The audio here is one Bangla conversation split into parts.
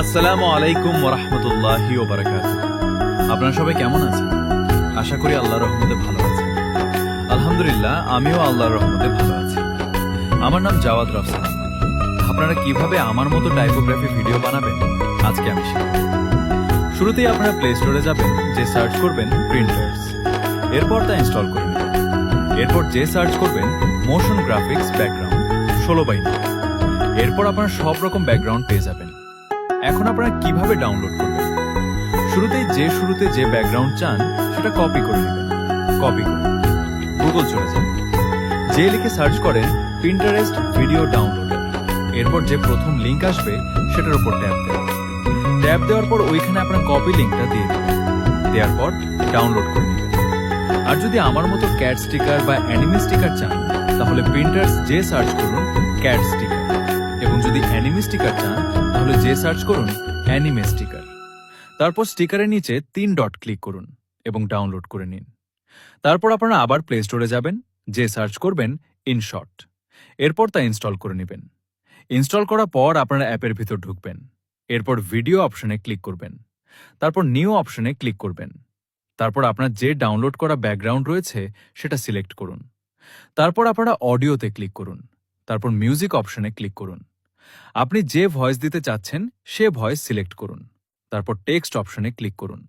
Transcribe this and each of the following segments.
আসসালামু আলাইকুম ওয়া রাহমাতুল্লাহি ওয়া বারাকাতুহু। আপনারা সবাই কেমন আছেন? আশা করি আল্লাহর রহমতে ভালো আছেন। আলহামদুলিল্লাহ, আমিও আল্লাহর রহমতে ভালো আছি। আমার নাম জাওয়াদ রাফসান আহমেদ। আপনারা কিভাবে আমার মতো টাইপোগ্রাফি ভিডিও বানাবেন আজকে আমি শেখাবো। শুরুতেই আপনারা প্লে স্টোরে যাবেন, যে সার্চ করবেন প্রিন্টার্স, এরপর তা ইনস্টল করে নেবেন। এরপর যে সার্চ করবেন মোশন গ্রাফিক্স ব্যাকগ্রাউন্ড 16:9। এরপর আপনারা সব রকম ব্যাকগ্রাউন্ড পেয়ে যাবেন। এখন আপনারা কিভাবে ডাউনলোড করবেন? শুরুতে যে ব্যাকগ্রাউন্ড চান সেটা কপি করে নেবেন। কপি করে গুগল চলে যান, যে লিখে সার্চ করেন পিন্টারেস্ট ভিডিও ডাউনলোডার। এরপর যে প্রথম লিংক আসবে সেটার উপর ট্যাপ দেবেন। ট্যাপ দেওয়ার পর ওইখানে আপনার কপি লিংকটা দিয়ে দেবেন। দেওয়ার পর ডাউনলোড করে নেবেন। আর যদি আমার মতো ক্যাট স্টিকার বা অ্যানিমে স্টিকার চান, তাহলে প্রিন্টার্স যে সার্চ করুন ক্যাট স্টিকার। এবং যদি অ্যানিমে স্টিকার চান, তাহলে যে সার্চ করুন অ্যানিমে স্টিকার। তারপর স্টিকারের নিচে 3 ডট ক্লিক করুন এবং ডাউনলোড করে নিন। তারপর আপনারা আবার প্লে স্টোরে যাবেন, যে সার্চ করবেন ইনশট। এরপর তা ইনস্টল করে নেবেন। ইনস্টল করার পর আপনারা অ্যাপের ভিতর ঢুকবেন। এরপর ভিডিও অপশনে ক্লিক করবেন। তারপর নিউ অপশনে ক্লিক করবেন। তারপর আপনার যে ডাউনলোড করা ব্যাকগ্রাউন্ড রয়েছে সেটা সিলেক্ট করুন। তারপর আপনারা অডিওতে ক্লিক করুন। তারপর মিউজিক অপশনে ক্লিক করুন। আপনি যে ভয়েস দিতে চাচ্ছেন সে ভয়েস সিলেক্ট করুন। তারপর টেক্সট অপশনে ক্লিক করুন।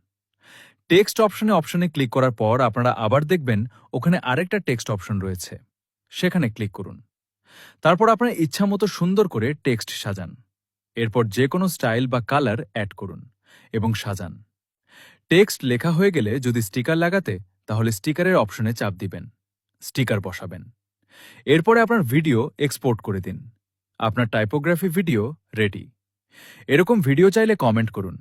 টেক্সট অপশনে ক্লিক করার পর আপনারা আবার দেখবেন ওখানে আরেকটা টেক্সট অপশন রয়েছে, সেখানে ক্লিক করুন। তারপর আপনার ইচ্ছামতো সুন্দর করে টেক্সট সাজান। এরপর যে কোনো স্টাইল বা কালার অ্যাড করুন এবং সাজান। টেক্সট লেখা হয়ে গেলে যদি স্টিকার লাগাতে, তাহলে স্টিকারের অপশনে চাপ দিবেন, স্টিকার বসাবেন। এরপরে আপনার ভিডিও এক্সপোর্ট করে দিন। আপনার টাইপোগ্রাফি ভিডিও রেডি। এরকম ভিডিও চাইলে কমেন্ট করুন।